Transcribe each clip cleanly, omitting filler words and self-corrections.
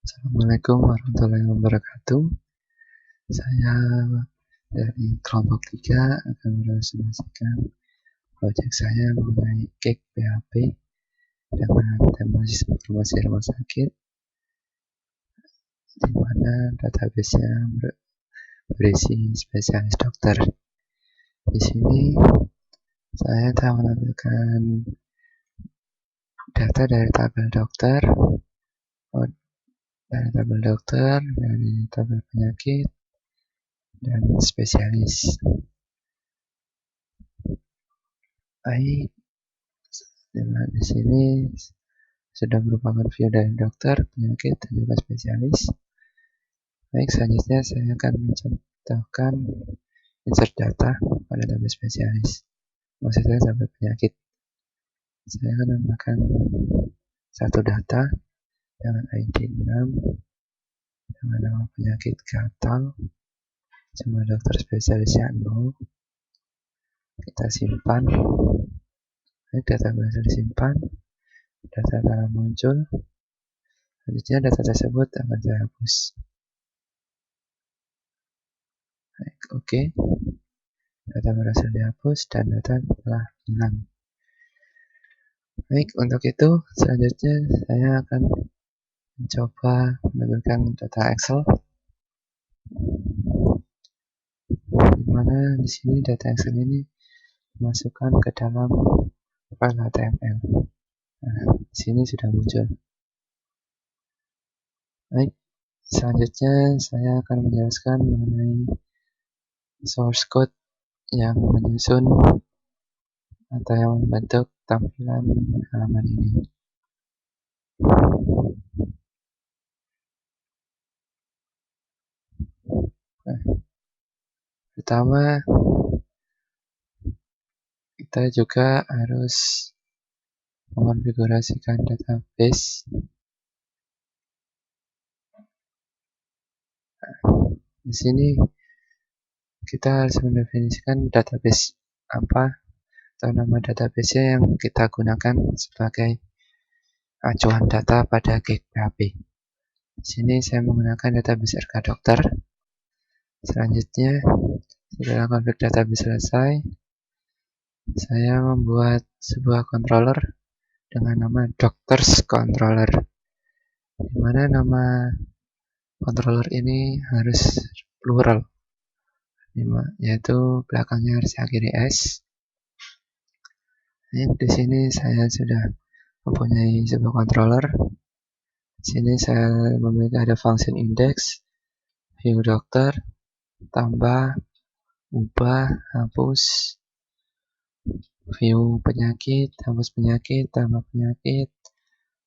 Assalamualaikum warahmatullahi wabarakatuh. Saya dari kelompok 3 akan meresumasikan proyek saya mengenai cake PHP dengan tema sistem informasi rumah sakit, di mana database-nya berisi spesialis dokter. Di sini saya telah menampilkan data dari tabel dokter, dari tabel penyakit, dan spesialis. Baik, di sini sudah merupakan view dari dokter, penyakit, dan juga spesialis. Baik, selanjutnya saya akan mencontohkan insert data pada tabel spesialis. Maksudnya tabel penyakit. Saya akan menambahkan satu data dengan ID 6, dengan nama penyakit gatal, jumlah dokter spesialisnya 0. Kita simpan. Baik, data berhasil disimpan. Data telah muncul. Selanjutnya data tersebut akan saya hapus. Baik, oke. Data berhasil dihapus dan data telah hilang. Baik, untuk itu selanjutnya saya akan mencoba menampilkan data Excel, di mana di sini data Excel ini dimasukkan ke dalam file HTML. Nah, di sini sudah muncul. Baik, selanjutnya saya akan menjelaskan mengenai source code yang menyusun atau yang membentuk tampilan halaman ini. Nah, pertama kita juga harus mengonfigurasikan database. Di sini kita harus mendefinisikan database apa atau nama database yang kita gunakan sebagai acuan data pada cake PHP. Di sini saya menggunakan database RK dokter. Selanjutnya, setelah konfig database selesai, saya membuat sebuah controller dengan nama doctors controller, di mana nama controller ini harus plural, yaitu belakangnya harus diakhiri S. Di sini saya sudah mempunyai sebuah controller. Di sini saya memiliki ada function index, view dokter, tambah, ubah, hapus, view penyakit, hapus penyakit, tambah penyakit,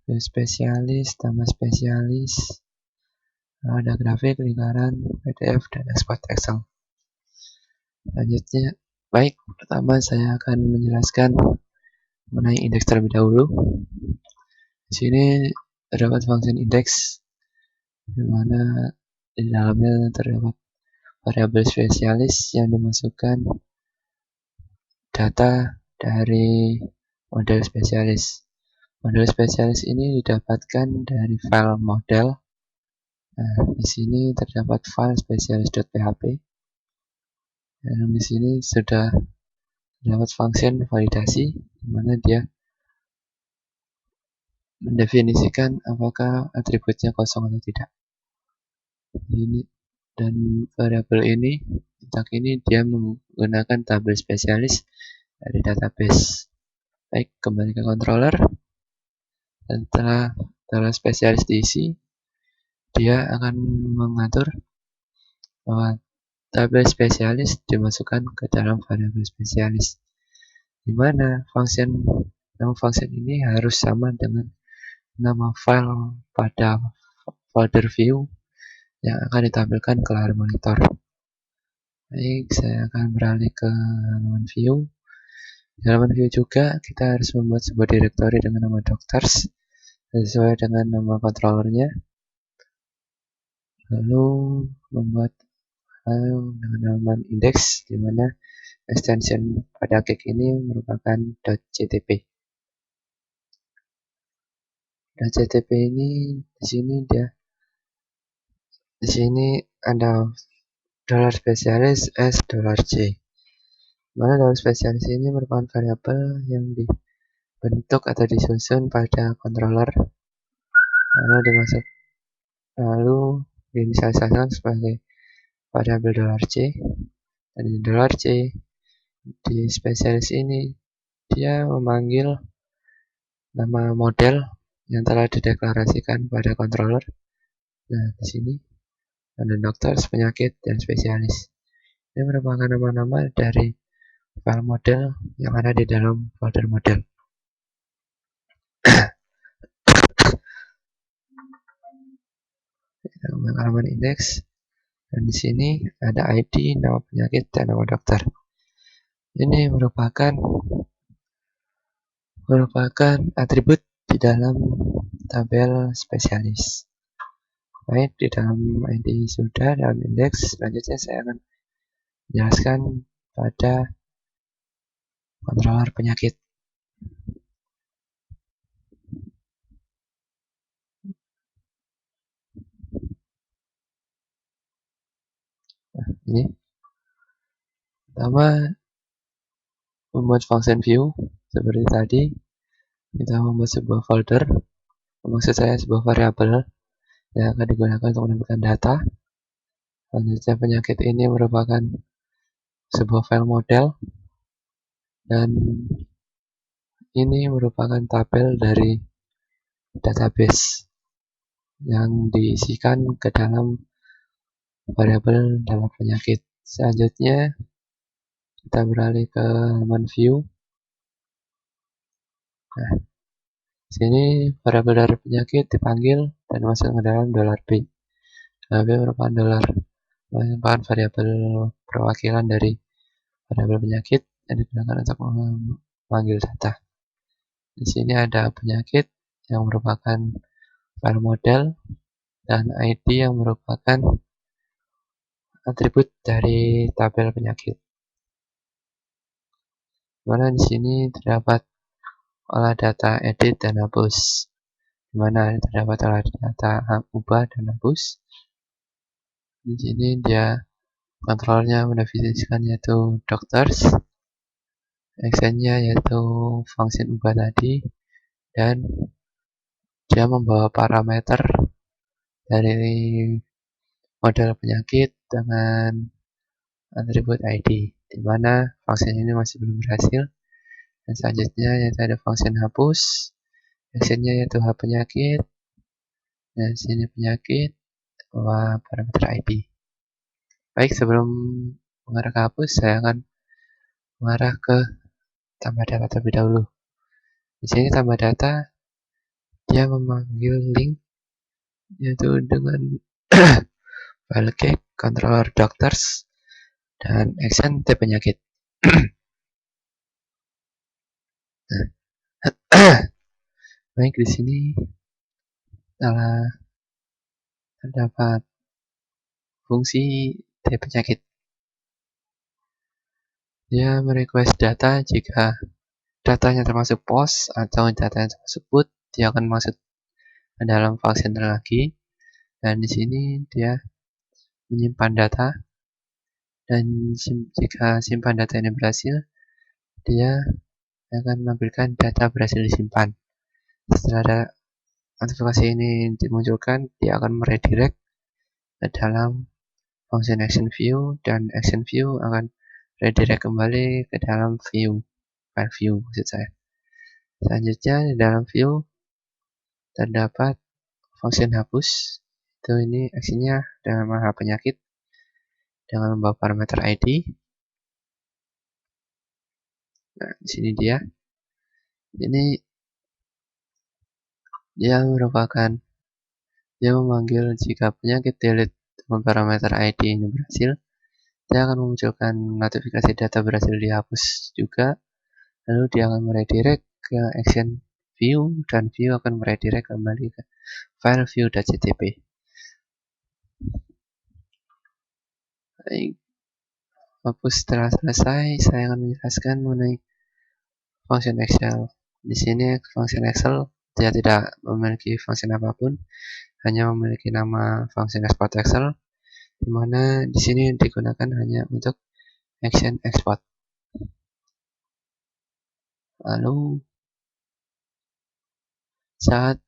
view spesialis, tambah spesialis, ada grafik, lingkaran, PDF, dan export Excel. Selanjutnya, baik, pertama saya akan menjelaskan mengenai indeks terlebih dahulu. Di sini terdapat function index, di mana di dalamnya terdapat variabel spesialis yang dimasukkan data dari model spesialis. Model spesialis ini didapatkan dari file model. Nah, di sini terdapat file spesialis.php. Dan di sini sudah terdapat function validasi, di mana dia mendefinisikan apakah atributnya kosong atau tidak. Ini dan variabel ini, dia menggunakan tabel spesialis dari database. Baik, kembali ke controller. Dan setelah spesialis diisi, dia akan mengatur bahwa tabel spesialis dimasukkan ke dalam variabel spesialis, di mana nama function ini harus sama dengan nama file pada folder view yang akan ditampilkan ke layar monitor. Baik, saya akan beralih ke halaman view. Di halaman view juga kita harus membuat sebuah directory dengan nama doctors sesuai dengan nama controllernya. Lalu membuat file dengan halaman index, di mana extension pada cake ini merupakan .ctp. .ctp ini di sini dia Di sini ada dollar spesialis S dollar C. Mana dollar spesialis ini merupakan variabel yang dibentuk atau disusun pada controller, lalu diinisialisasikan sebagai variabel dollar C. Dan di dollar C di spesialis ini dia memanggil nama model yang telah dideklarasikan pada controller. Nah, di sini ada dokter, penyakit, dan spesialis. Ini merupakan nama-nama dari file model yang ada di dalam folder model. Kita kembali halaman indeks, dan di sini ada ID, nama penyakit, dan nama dokter. Ini merupakan atribut di dalam tabel spesialis. Baik, di dalam ID sudah, dalam indeks, selanjutnya saya akan menjelaskan pada controller penyakit. Nah, ini pertama membuat function view seperti tadi. Kita membuat sebuah folder, maksud saya sebuah variabel yang akan digunakan untuk menempatkan data. Selanjutnya penyakit ini merupakan sebuah file model, dan ini merupakan tabel dari database yang diisikan ke dalam variabel dalam penyakit. Selanjutnya kita beralih ke halaman view. Nah, sini variabel dari penyakit dipanggil dan masuk ke dalam $b. $b merupakan variabel perwakilan dari variabel penyakit yang digunakan untuk memanggil data. Di sini ada penyakit yang merupakan file model dan ID yang merupakan atribut dari tabel penyakit. Dimana di sini terdapat olah data edit dan hapus. Dimana terdapat olah data ubah dan hapus. Di sini dia kontrolnya mendefinisikan yaitu doctors, actionnya yaitu function ubah tadi, dan dia membawa parameter dari model penyakit dengan atribut ID, di mana function ini masih belum berhasil. Dan selanjutnya yaitu ada function hapus, actionnya yaitu penyakit, dan sini penyakit bahwa parameter ID. Baik, sebelum mengarah ke hapus, saya akan mengarah ke tambah data terlebih dahulu. Di sini tambah data, dia memanggil link yaitu dengan file cake, controller doctors, dan action type penyakit. Baik, di sini telah terdapat fungsi type penyakit. Dia merequest data jika datanya termasuk post atau datanya termasuk put, dia akan masuk ke dalam function lagi. Dan di sini dia menyimpan data, dan jika simpan data ini berhasil, dia akan menampilkan data berhasil disimpan. Setelah ada notifikasi ini dimunculkan, dia akan meredirect ke dalam function action view, dan action view akan redirect kembali ke dalam view, file view maksud saya. Selanjutnya di dalam view terdapat function hapus. Itu ini aksinya dengan nama penyakit dengan membawa parameter ID. Nah, di sini dia. Ini dia memanggil jika penyakit delete dengan parameter ID ini berhasil, dia akan memunculkan notifikasi data berhasil dihapus juga. Lalu dia akan meredirect ke action view, dan view akan meredirect kembali ke file view.ctp. Baik, hapus setelah selesai, saya akan menjelaskan mengenai function Excel. Di sini function Excel dia tidak memiliki fungsi apapun, hanya memiliki nama fungsi export Excel, di mana di sini digunakan hanya untuk action export. Lalu saat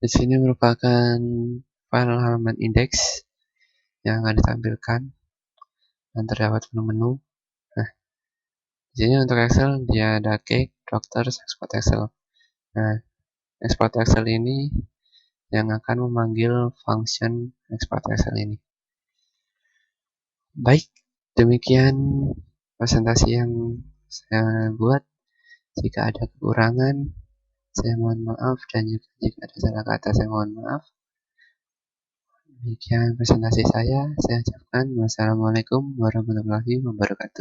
di sini merupakan file halaman indeks yang akan ditampilkan dan terdapat menu-menu. Nah, di sini untuk Excel dia ada cake, doctors, export Excel. Nah, export Excel ini yang akan memanggil function export Excel ini. Baik, demikian presentasi yang saya buat. Jika ada kekurangan, saya mohon maaf, dan juga jika ada salah kata, saya mohon maaf. Demikian presentasi saya ucapkan wassalamualaikum warahmatullahi wabarakatuh.